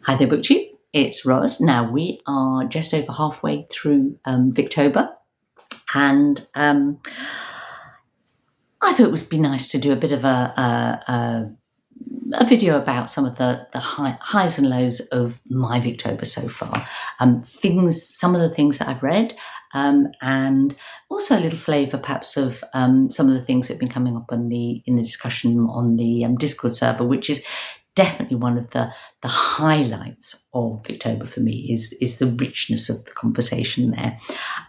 Hi there, BookTube. It's Ros. Now, we are just over halfway through Victober, and I thought it would be nice to do a bit of a video about some of the highs and lows of my Victober so far. Some of the things that I've read, and also a little flavour perhaps of some of the things that have been coming up in the discussion on the Discord server, which is definitely one of the highlights of Victober for me is the richness of the conversation there.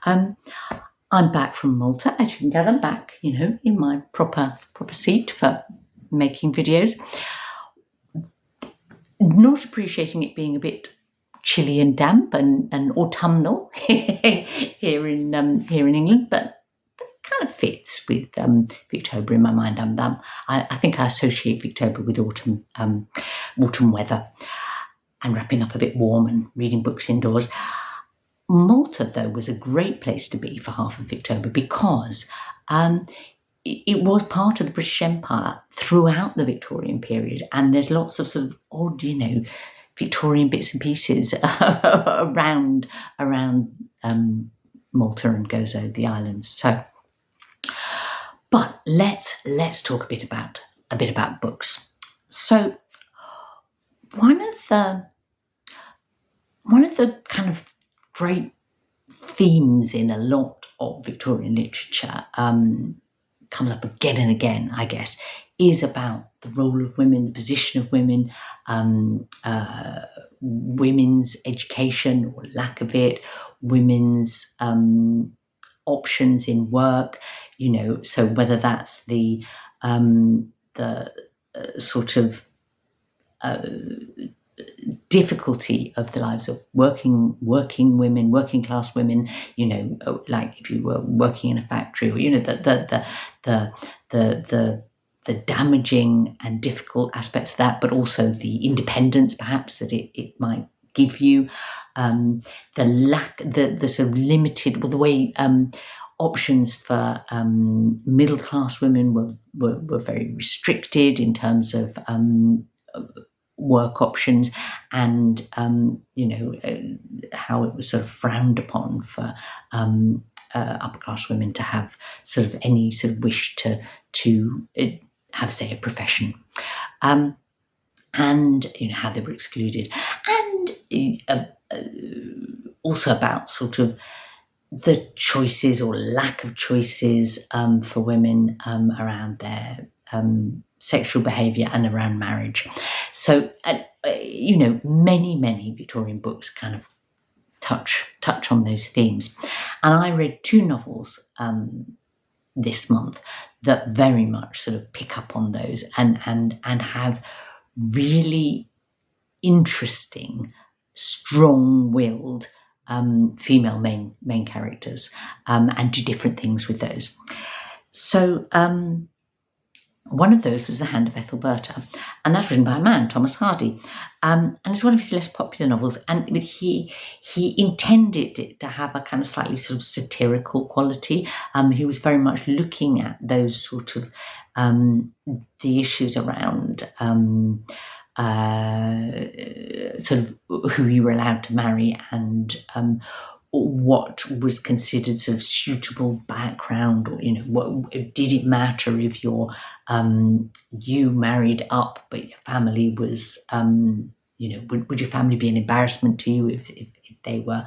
I'm back from Malta, as you can gather, back, in my proper seat for making videos. Not appreciating it being a bit chilly and damp and autumnal here in England, but kind of fits with Victober in my mind. I think I associate Victober with autumn weather and wrapping up a bit warm and reading books indoors. Malta, though, was a great place to be for half of Victober because it was part of the British Empire throughout the Victorian period, and there's lots of sort of odd, Victorian bits and pieces around Malta and Gozo, the islands. So, but let's talk a bit about books. So, one of the kind of great themes in a lot of Victorian literature comes up again and again, I guess, is about the role of women, the position of women, women's education or lack of it, women's options in work, so whether that's the sort of difficulty of the lives of working women, working class women, like if you were working in a factory, or the damaging and difficult aspects of that, but also the independence perhaps that it might give you, the lack, the sort of limited, the way options for middle class women were very restricted in terms of work options, and how it was sort of frowned upon for upper class women to have sort of any sort of wish to have, say, a profession, and how they were excluded, and also about sort of the choices or lack of choices for women around their sexual behaviour and around marriage. So, many Victorian books kind of touch on those themes. And I read two novels this month that very much sort of pick up on those and have really interesting, strong-willed female main characters, and do different things with those. So one of those was The Hand of Ethelberta, and that's written by a man, Thomas Hardy, and it's one of his less popular novels, and he intended it to have a kind of slightly sort of satirical quality. He was very much looking at those sort of the issues around sort of who you were allowed to marry, and what was considered sort of suitable background, or what did it matter if you married up but your family was would your family be an embarrassment to you if they were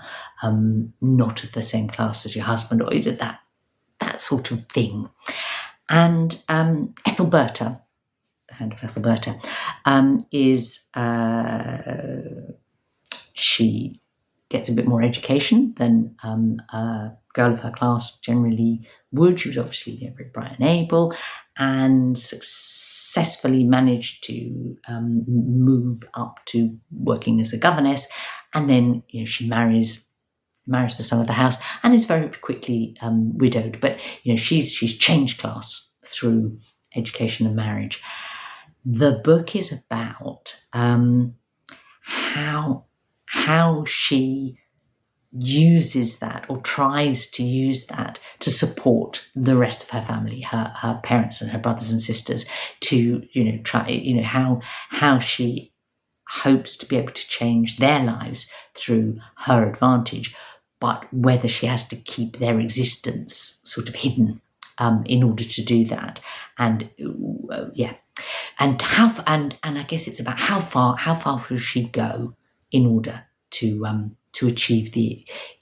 not of the same class as your husband, or that sort of thing. And Ethelberta, The Hand of Ethelberta, is she gets a bit more education than a girl of her class generally would. She was obviously very bright and able, and successfully managed to move up to working as a governess, and then she marries the son of the house and is very quickly widowed. But she's changed class through education and marriage. The book is about how she uses that, or tries to use that, to support the rest of her family, her parents and her brothers and sisters, to try how she hopes to be able to change their lives through her advantage, but whether she has to keep their existence sort of hidden in order to do that. And and I guess it's about how far will she go in order to achieve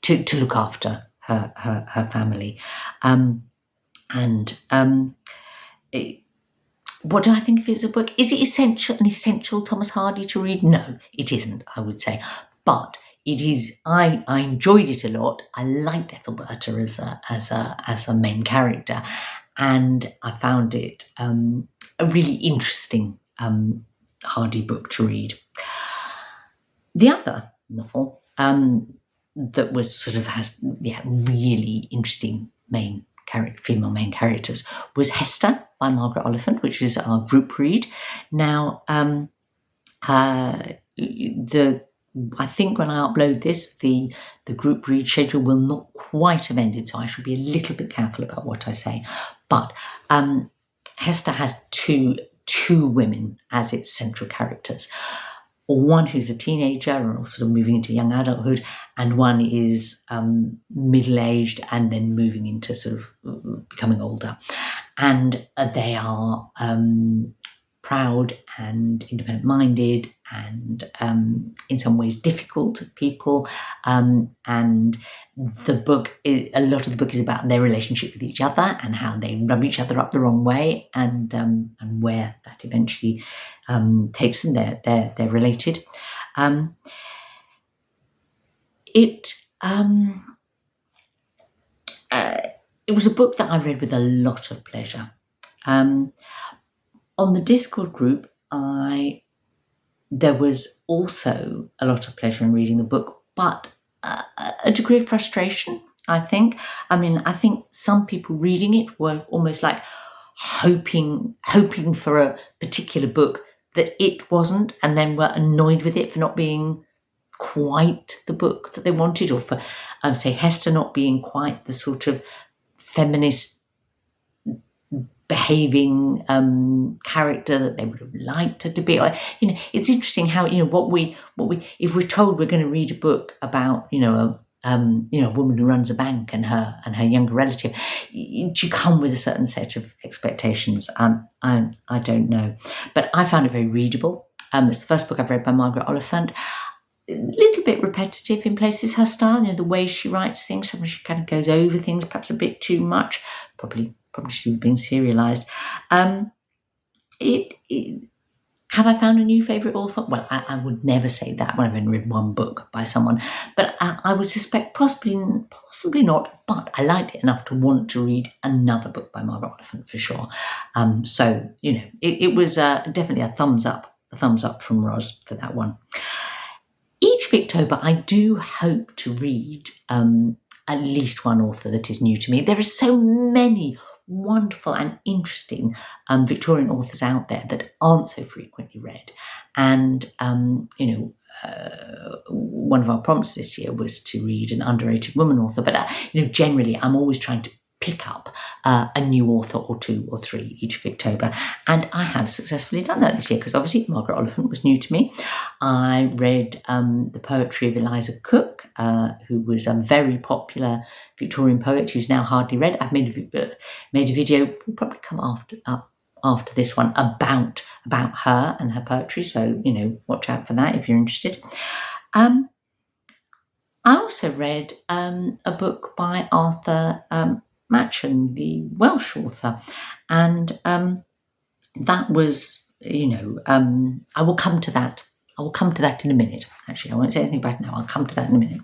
to look after her family. What do I think of it as a book? Is it an essential Thomas Hardy to read? No, it isn't, I would say. But it is. I enjoyed it a lot. I liked Ethelberta as a main character, and I found it a really interesting Hardy book to read. The other novel that was sort of has really interesting female main characters was Hester by Margaret Oliphant, which is our group read. Now, I think when I upload this, the group read schedule will not quite have ended, so I should be a little bit careful about what I say. But Hester has two women as its central characters. One who's a teenager or sort of moving into young adulthood, and one is middle-aged and then moving into sort of becoming older. And they are proud and independent-minded and in some ways difficult people. And a lot of the book is about their relationship with each other and how they rub each other up the wrong way, and where that eventually takes them. They're related. It was a book that I read with a lot of pleasure. On the Discord group, there was also a lot of pleasure in reading the book, but a degree of frustration, I think. I mean, I think some people reading it were almost like hoping for a particular book that it wasn't, and then were annoyed with it for not being quite the book that they wanted, or for, say, Hester not being quite the sort of feminist behaving character that they would have liked her to be. It's interesting how what we if we're told we're going to read a book about a woman who runs a bank and her younger relative, you come with a certain set of expectations. I don't know, but I found it very readable. It's the first book I've read by Margaret Oliphant. A little bit repetitive in places, her style, the way she writes things. Sometimes she kind of goes over things, perhaps a bit too much. Probably should have been serialised. Have I found a new favourite author? Well, I would never say that when I've only read one book by someone, but I would suspect possibly not, but I liked it enough to want to read another book by Margaret Oliphant for sure. So, it was definitely a thumbs up from Ros for that one. Each Victober, I do hope to read at least one author that is new to me. There are so many wonderful and interesting Victorian authors out there that aren't so frequently read. And, one of our prompts this year was to read an underrated woman author. But, generally, I'm always trying to pick up a new author or two or three each Victober. And I have successfully done that this year, because obviously Margaret Oliphant was new to me. I read the poetry of Eliza Cook, who was a very popular Victorian poet who's now hardly read. I've made a video, will probably come after this one, about her and her poetry. So, watch out for that if you're interested. I also read a book by Arthur Machen, the Welsh author, and that was, I will come to that. In a minute. Actually, I won't say anything about it now. I'll come to that in a minute.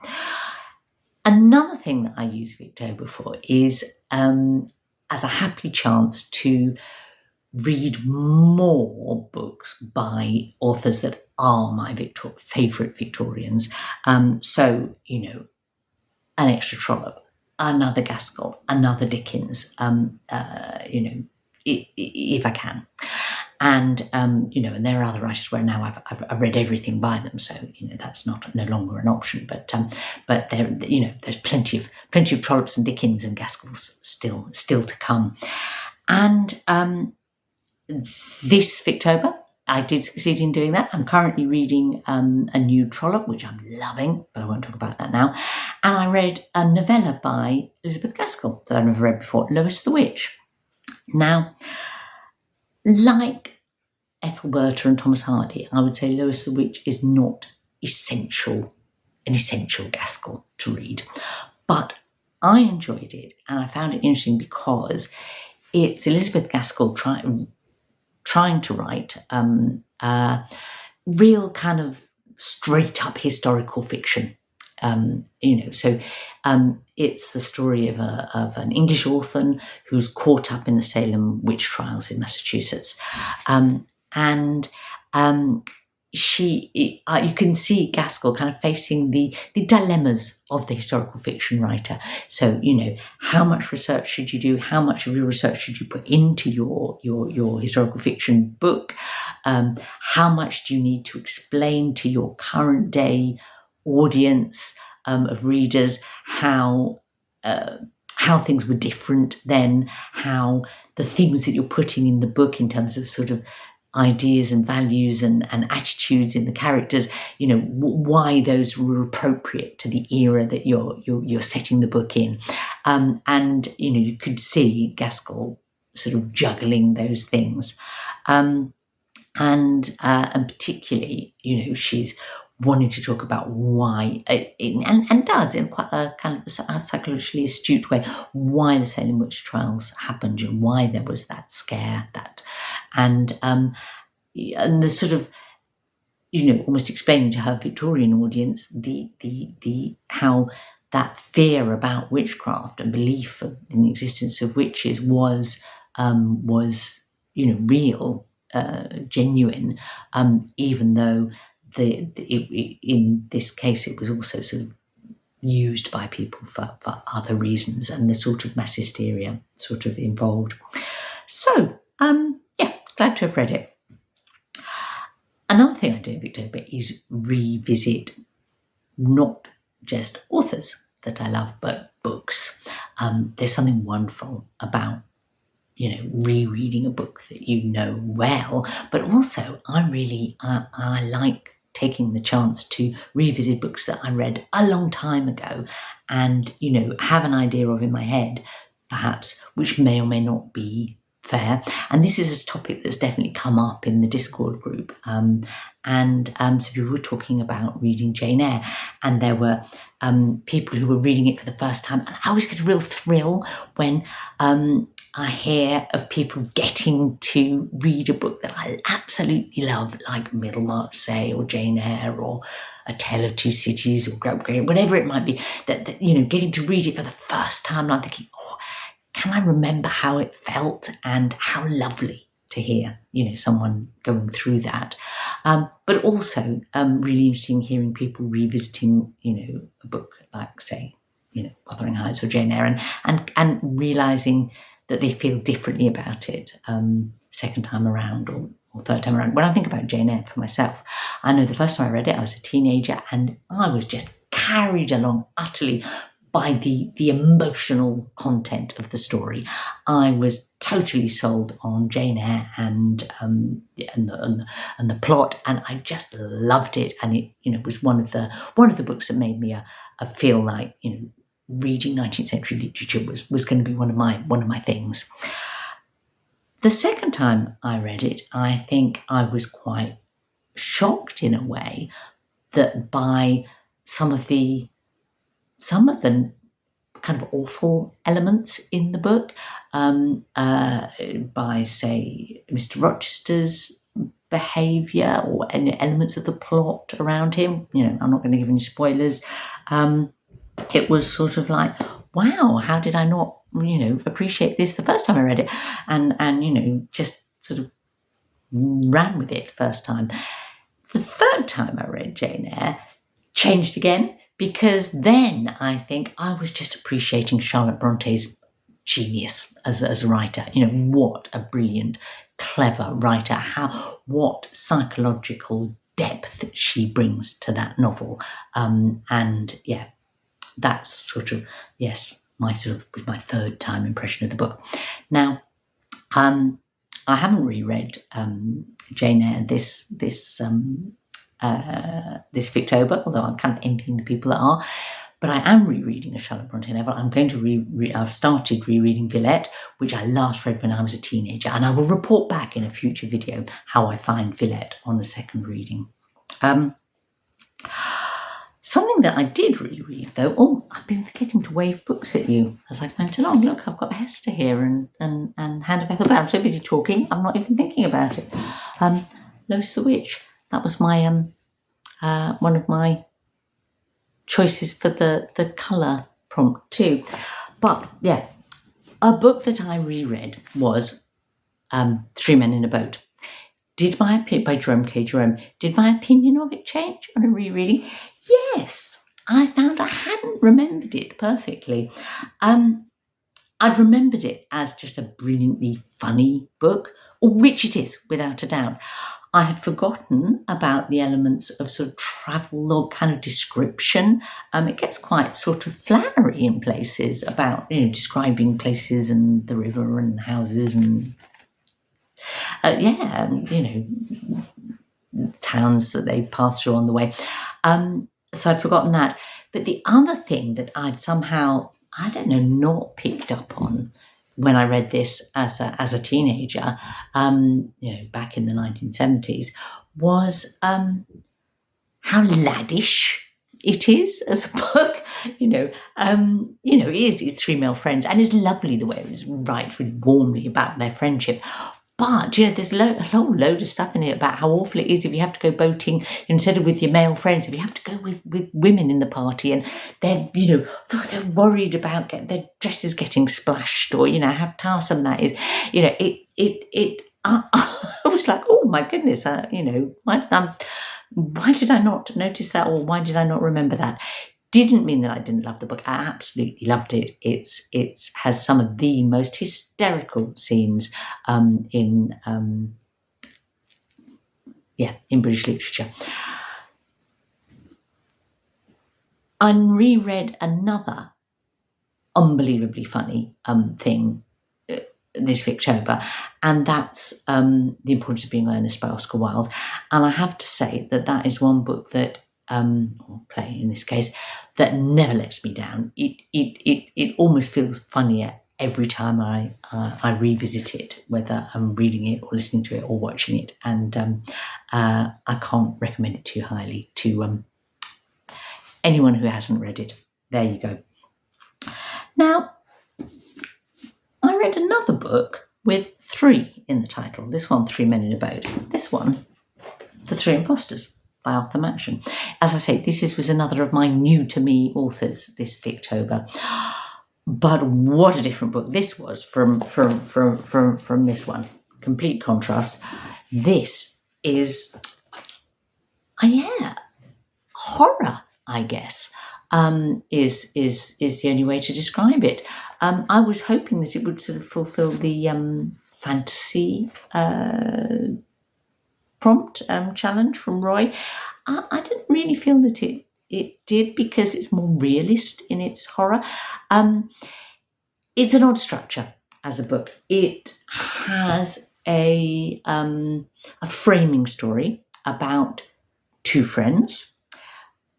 Another thing that I use Victober for is as a happy chance to read more books by authors that are my favourite Victorians. So, an extra Trollope, another Gaskell, another Dickens, if I can. And, and there are other writers where now I've read everything by them. So, that's no longer an option, but there, there's plenty of Trollops and Dickens and Gaskells still to come. And, this Victober, I did succeed in doing that. I'm currently reading a new Trollope, which I'm loving, but I won't talk about that now. And I read a novella by Elizabeth Gaskell that I've never read before, Lois the Witch. Now, like Ethelberta and Thomas Hardy, I would say Lois the Witch is not an essential Gaskell to read. But I enjoyed it, and I found it interesting because it's Elizabeth Gaskell trying to write real kind of straight up historical fiction. So it's the story of an English orphan who's caught up in the Salem witch trials in Massachusetts, you can see Gaskell kind of facing the dilemmas of the historical fiction writer. So, how much research should you do? How much of your research should you put into your historical fiction book? How much do you need to explain to your current day audience of readers how things were different then, how the things that you're putting in the book in terms of sort of ideas and values and attitudes in the characters, why those were appropriate to the era that you're setting the book in, and you could see Gaskell sort of juggling those things, and particularly she's wanting to talk about why, and does in quite a kind of a psychologically astute way, why the Salem witch trials happened and why there was that scare, and the sort of almost explaining to her Victorian audience the how that fear about witchcraft and belief in the existence of witches was real, genuine, even though in this case it was also sort of used by people for other reasons, and the sort of mass hysteria sort of involved. So glad to have read it. Another thing I do in Victober is revisit not just authors that I love, but books. There's something wonderful about rereading a book that well, but also I like taking the chance to revisit books that I read a long time ago and have an idea of in my head perhaps which may or may not be fair. And this is a topic that's definitely come up in the Discord group, so people were talking about reading Jane Eyre, and there were people who were reading it for the first time, and I always get a real thrill when I hear of people getting to read a book that I absolutely love, like Middlemarch, say, or Jane Eyre, or A Tale of Two Cities, or whatever it might be, that getting to read it for the first time, and I'm thinking, can I remember how it felt, and how lovely to hear, someone going through that. But also really interesting hearing people revisiting, a book like, say, Wuthering Heights or Jane Eyre, and realising that they feel differently about it second time around or third time around. When I think about Jane Eyre for myself, I know the first time I read it, I was a teenager, and I was just carried along utterly by the emotional content of the story. I was totally sold on Jane Eyre and the plot, and I just loved it. And it was one of the books that made me feel like reading 19th century literature was going to be one of my things. The second time I read it, I think I was quite shocked in a way that by some of the kind of awful elements in the book, by, say, Mr. Rochester's behaviour or any elements of the plot around him. I'm not going to give any spoilers. It was sort of like, wow, how did I not, appreciate this the first time I read it? And just sort of ran with it first time. The third time I read Jane Eyre, changed again, because then I think I was just appreciating Charlotte Bronte's genius as a writer. What a brilliant, clever writer. What psychological depth she brings to that novel. That's sort of, my third time impression of the book. Now, I haven't reread Jane Eyre this Victober, although I'm kind of envying the people that are. But I am rereading a Charlotte Bronte novel. I'm going to I've started rereading Villette, which I last read when I was a teenager, and I will report back in a future video how I find Villette on a second reading. Something that I did reread, though. Oh, I've been forgetting to wave books at you as I went along. Look, I've got Hester here and Hand of Ethelberta. I'm so busy talking, I'm not even thinking about it. Lois the Witch. That was my one of my choices for the colour prompt too. But yeah, a book that I reread was Three Men in a Boat. By Jerome K. Jerome. Did my opinion of it change on a rereading? Yes, I found I hadn't remembered it perfectly. I'd remembered it as just a brilliantly funny book, which it is, without a doubt. I had forgotten about the elements of sort of travel or kind of description. It gets quite sort of flowery in places about, describing places and the river and houses and towns that they pass through on the way. So I'd forgotten that. But the other thing that I'd somehow, not picked up on when I read this as a teenager, back in the 1970s, was how laddish it is as a book. It's three male friends, and it's lovely the way it writes really warmly about their friendship. But, there's a whole load of stuff in it about how awful it is if you have to go boating instead of with your male friends, if you have to go with women in the party, and they're, they're worried about their dresses getting splashed, or, how tiresome that is. I was like, oh my goodness, why did I not notice that, or why did I not remember that? Didn't mean that I didn't love the book. I absolutely loved it. It has some of the most hysterical scenes in British literature. I reread another unbelievably funny thing this Victober, and that's The Importance of Being Earnest by Oscar Wilde. And I have to say that is one book that, or play in this case, that never lets me down. It almost feels funnier every time I revisit it, whether I'm reading it or listening to it or watching it, and I can't recommend it too highly to anyone who hasn't read it. There you go. Now, I read another book with 3 in the title. This one, Three Men in a Boat. This one, The Three Imposters by Machen. As I say, this was another of my new to me authors this Victober. But what a different book this was from this one. Complete contrast. This is horror, I guess. Is the only way to describe it. I was hoping that it would sort of fulfill the fantasy prompt challenge from Roy. I didn't really feel that it did, because it's more realist in its horror. It's an odd structure as a book. It has a framing story about 2 friends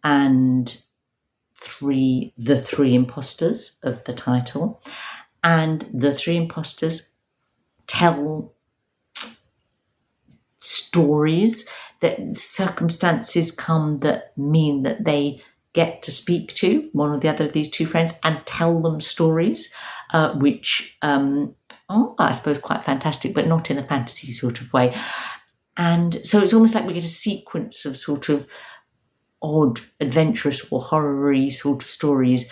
and the three imposters of the title, and the 3 imposters tell stories, that circumstances come that mean that they get to speak to one or the other of these 2 friends and tell them stories, which I suppose quite fantastic, but not in a fantasy sort of way. And so it's almost like we get a sequence of sort of odd, adventurous or horror-y sort of stories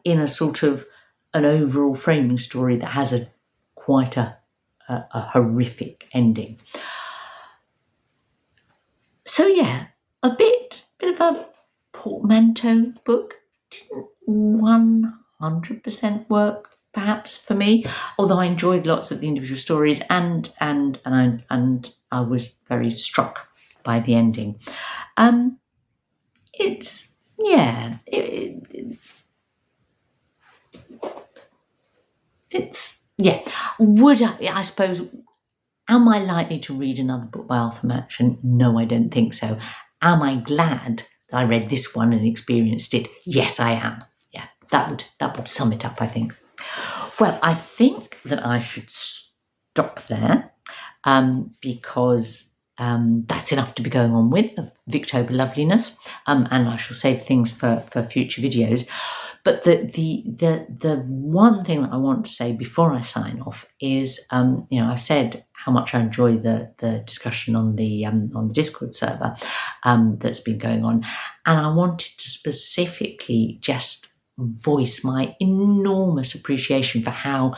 in a sort of an overall framing story that has quite a horrific ending. So yeah, a bit of a portmanteau book. Didn't 100% work perhaps for me, although I enjoyed lots of the individual stories and I was very struck by the ending. Would I suppose, Am I likely to read another book by Arthur Machen? No, I don't think so. Am I glad that I read this one and experienced it? Yes, I am. Yeah, that would sum it up, I think. Well, I think that I should stop there because that's enough to be going on with of Victober loveliness, and I shall save things for future videos. But the one thing that I want to say before I sign off is, I've said how much I enjoy the discussion on the Discord server that's been going on, and I wanted to specifically just voice my enormous appreciation for how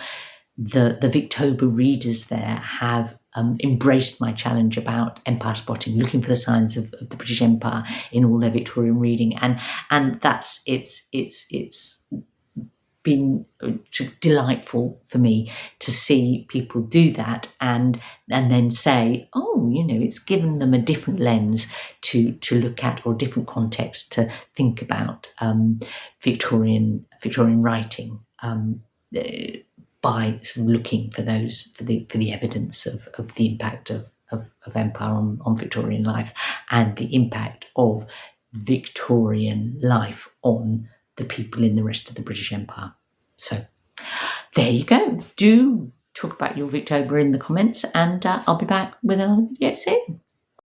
the Victober readers there have embraced my challenge about empire spotting, looking for the signs of the British Empire in all their Victorian reading, and that's it's been delightful for me to see people do that and then say, oh, it's given them a different lens to look at, or a different context to think about Victorian writing. By sort of looking for the evidence of the impact of empire on Victorian life, and the impact of Victorian life on the people in the rest of the British Empire. So there you go. Do talk about your Victober in the comments, and I'll be back with another video soon.